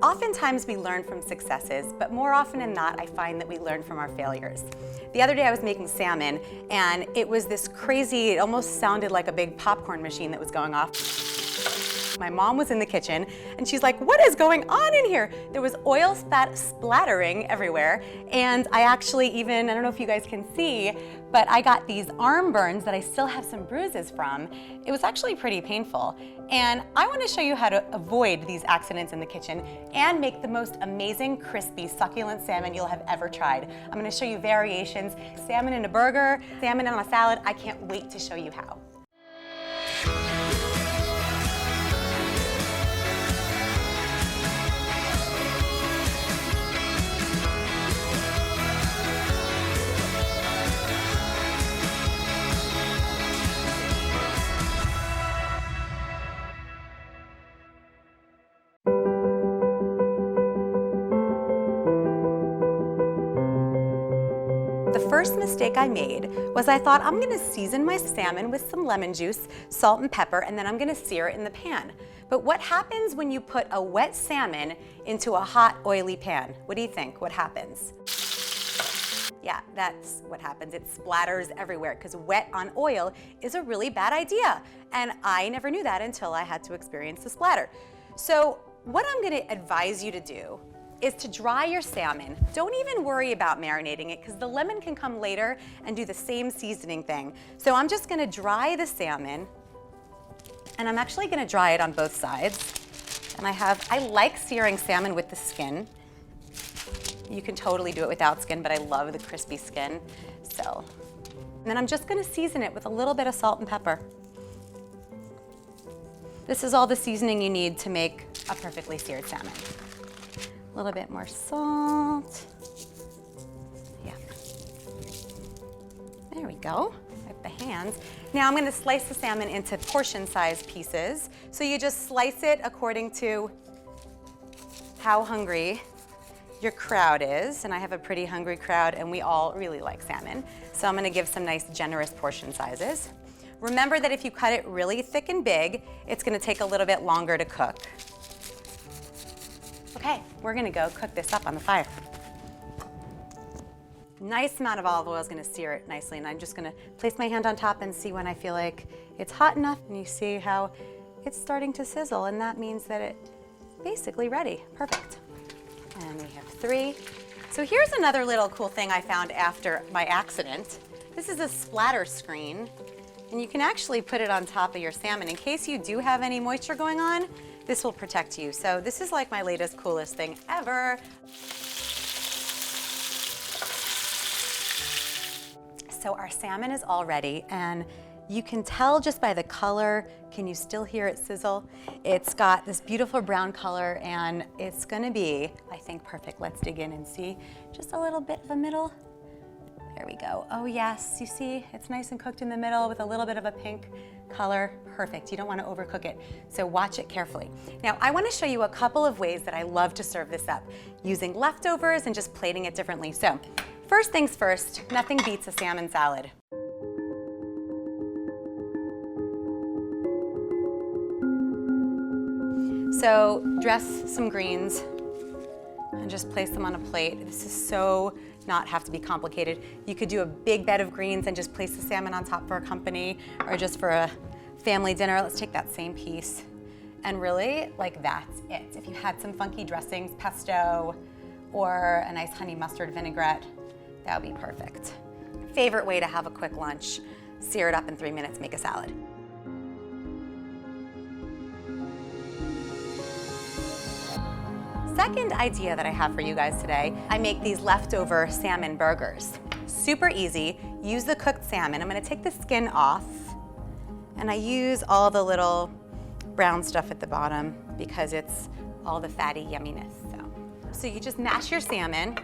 Oftentimes we learn from successes, but more often than not, I find that we learn from our failures. The other day I was making salmon, and it was this crazy, it almost sounded like a big popcorn machine that was going off. My mom was in the kitchen, and she's like, "What is going on in here?" There was oil splattering everywhere, and I actually even, I don't know if you guys can see, but I got these arm burns that I still have some bruises from. It was actually pretty painful. And I want to show you how to avoid these accidents in the kitchen and make the most amazing, crispy, succulent salmon you'll have ever tried. I'm going to show you variations, salmon in a burger, salmon on a salad. I can't wait to show you how. The first mistake I made was I thought I'm gonna season my salmon with some lemon juice, salt and pepper, and then I'm gonna sear it in the pan. But what happens when you put a wet salmon into a hot, oily pan? What do you think? What happens? Yeah, that's what happens. It splatters everywhere because wet on oil is a really bad idea. And I never knew that until I had to experience the splatter. So what I'm gonna advise you to do is to dry your salmon. Don't even worry about marinating it because the lemon can come later and do the same seasoning thing. So I'm just gonna dry the salmon, and I'm actually gonna dry it on both sides. And I like searing salmon with the skin. You can totally do it without skin, but I love the crispy skin. So, and then I'm just gonna season it with a little bit of salt and pepper. This is all the seasoning you need to make a perfectly seared salmon. A little bit more salt. Yeah. There we go. Wipe the hands. Now I'm going to slice the salmon into portion-sized pieces. So you just slice it according to how hungry your crowd is. And I have a pretty hungry crowd, and we all really like salmon. So I'm going to give some nice generous portion sizes. Remember that if you cut it really thick and big, it's going to take a little bit longer to cook. Okay, we're gonna go cook this up on the fire. Nice amount of olive oil is gonna sear it nicely, and I'm just gonna place my hand on top and see when I feel like it's hot enough, and you see how it's starting to sizzle, and that means that it's basically ready. Perfect. And we have 3. So here's another little cool thing I found after my accident. This is a splatter screen, and you can actually put it on top of your salmon in case you do have any moisture going on. This will protect you. So this is like my latest, coolest thing ever. So our salmon is all ready, and you can tell just by the color. Can you still hear it sizzle? It's got this beautiful brown color, and it's gonna be, I think, perfect. Let's dig in and see just a little bit of a middle. There we go. Oh yes, you see, it's nice and cooked in the middle with a little bit of a pink color. Perfect. You don't want to overcook it, so watch it carefully. Now, I want to show you a couple of ways that I love to serve this up, using leftovers and just plating it differently. So, first things first, nothing beats a salmon salad. So, dress some greens and just place them on a plate. This is so not have to be complicated. You could do a big bed of greens and just place the salmon on top for a company or just for a family dinner. Let's take that same piece. And really, like, that's it. If you had some funky dressings, pesto, or a nice honey mustard vinaigrette, that would be perfect. Favorite way to have a quick lunch, sear it up in 3 minutes, make a salad. Second idea that I have for you guys today, I make these leftover salmon burgers. Super easy, use the cooked salmon. I'm gonna take the skin off, and I use all the little brown stuff at the bottom because it's all the fatty yumminess. So you just mash your salmon.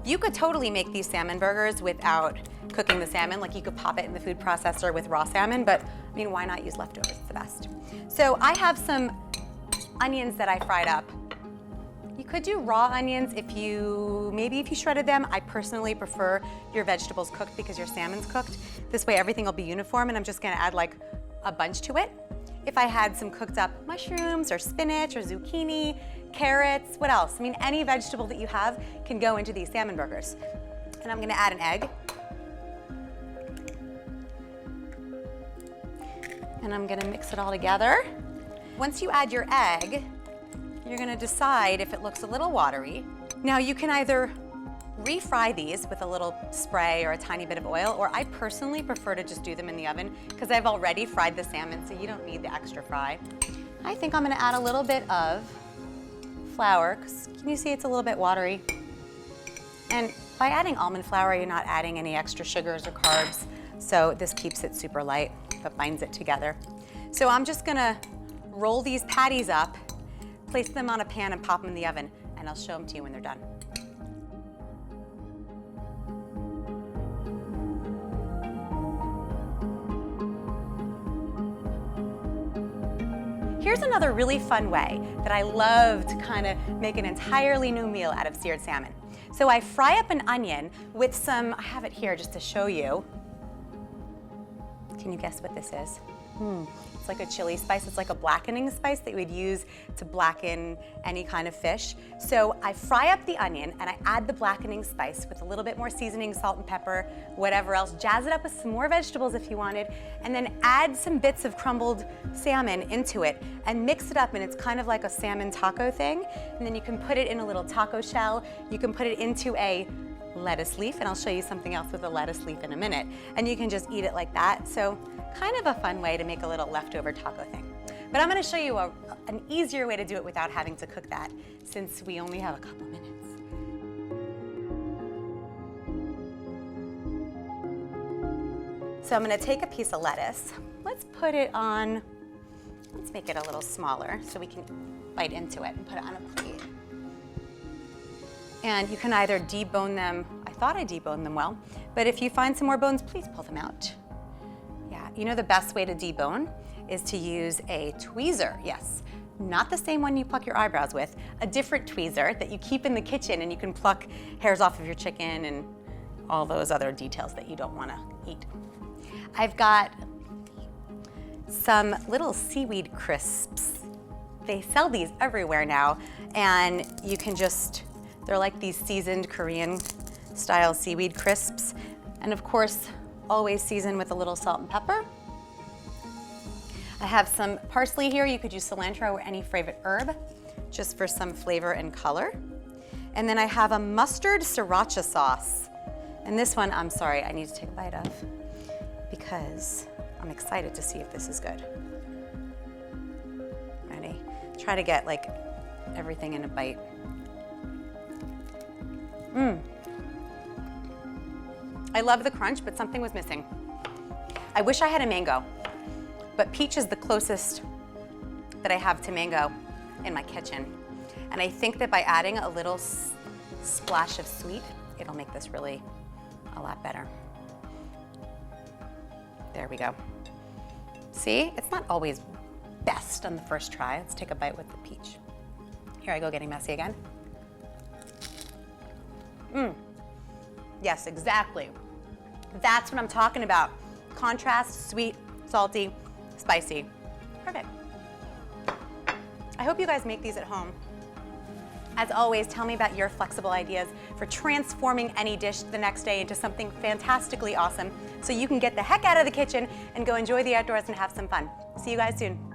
You could totally make these salmon burgers without cooking the salmon. Like, you could pop it in the food processor with raw salmon, but I mean, why not use leftovers? It's the best. So I have some onions that I fried up. You could do raw onions maybe if you shredded them. I personally prefer your vegetables cooked because your salmon's cooked. This way everything will be uniform, and I'm just gonna add like a bunch to it. if I had some cooked up mushrooms or spinach or zucchini, carrots, what else? I mean, any vegetable that you have can go into these salmon burgers. And I'm gonna add an egg. And I'm gonna mix it all together. Once you add your egg, you're gonna decide if it looks a little watery. Now you can either refry these with a little spray or a tiny bit of oil, or I personally prefer to just do them in the oven because I've already fried the salmon, so you don't need the extra fry. I think I'm gonna add a little bit of flour, because can you see it's a little bit watery? And by adding almond flour, you're not adding any extra sugars or carbs, so this keeps it super light, but binds it together. So I'm just gonna roll these patties up, place them on a pan and pop them in the oven, and I'll show them to you when they're done. Here's another really fun way that I love to kind of make an entirely new meal out of seared salmon. So I fry up an onion with some, I have it here just to show you. Can you guess what this is? It's like a chili spice. It's like a blackening spice that you would use to blacken any kind of fish. So I fry up the onion and I add the blackening spice with a little bit more seasoning, salt and pepper, whatever else. Jazz it up with some more vegetables if you wanted, and then add some bits of crumbled salmon into it and mix it up, and it's kind of like a salmon taco thing. And then you can put it in a little taco shell. You can put it into a lettuce leaf, and I'll show you something else with a lettuce leaf in a minute. And you can just eat it like that. So kind of a fun way to make a little leftover taco thing. But I'm gonna show you an easier way to do it without having to cook that, since we only have a couple minutes. So I'm gonna take a piece of lettuce. Let's put it on, let's make it a little smaller so we can bite into it and put it on a plate. And you can either debone them. I thought I deboned them well, but if you find some more bones, please pull them out. Yeah, you know the best way to debone is to use a tweezer. Yes, not the same one you pluck your eyebrows with, a different tweezer that you keep in the kitchen, and you can pluck hairs off of your chicken and all those other details that you don't want to eat. I've got some little seaweed crisps. They sell these everywhere now, and you can just, they're like these seasoned Korean style seaweed crisps. And of course, always season with a little salt and pepper. I have some parsley here. You could use cilantro or any favorite herb, just for some flavor and color. And then I have a mustard sriracha sauce. And this one, I'm sorry, I need to take a bite of, because I'm excited to see if this is good. Ready? Try to get like everything in a bite. I love the crunch, but something was missing. I wish I had a mango, but peach is the closest that I have to mango in my kitchen. And I think that by adding a little splash of sweet, it'll make this really a lot better. There we go. See, it's not always best on the first try. Let's take a bite with the peach. Here I go, getting messy again. Yes, exactly. That's what I'm talking about. Contrast, sweet, salty, spicy. Perfect. I hope you guys make these at home. As always, tell me about your flexible ideas for transforming any dish the next day into something fantastically awesome, so you can get the heck out of the kitchen and go enjoy the outdoors and have some fun. See you guys soon.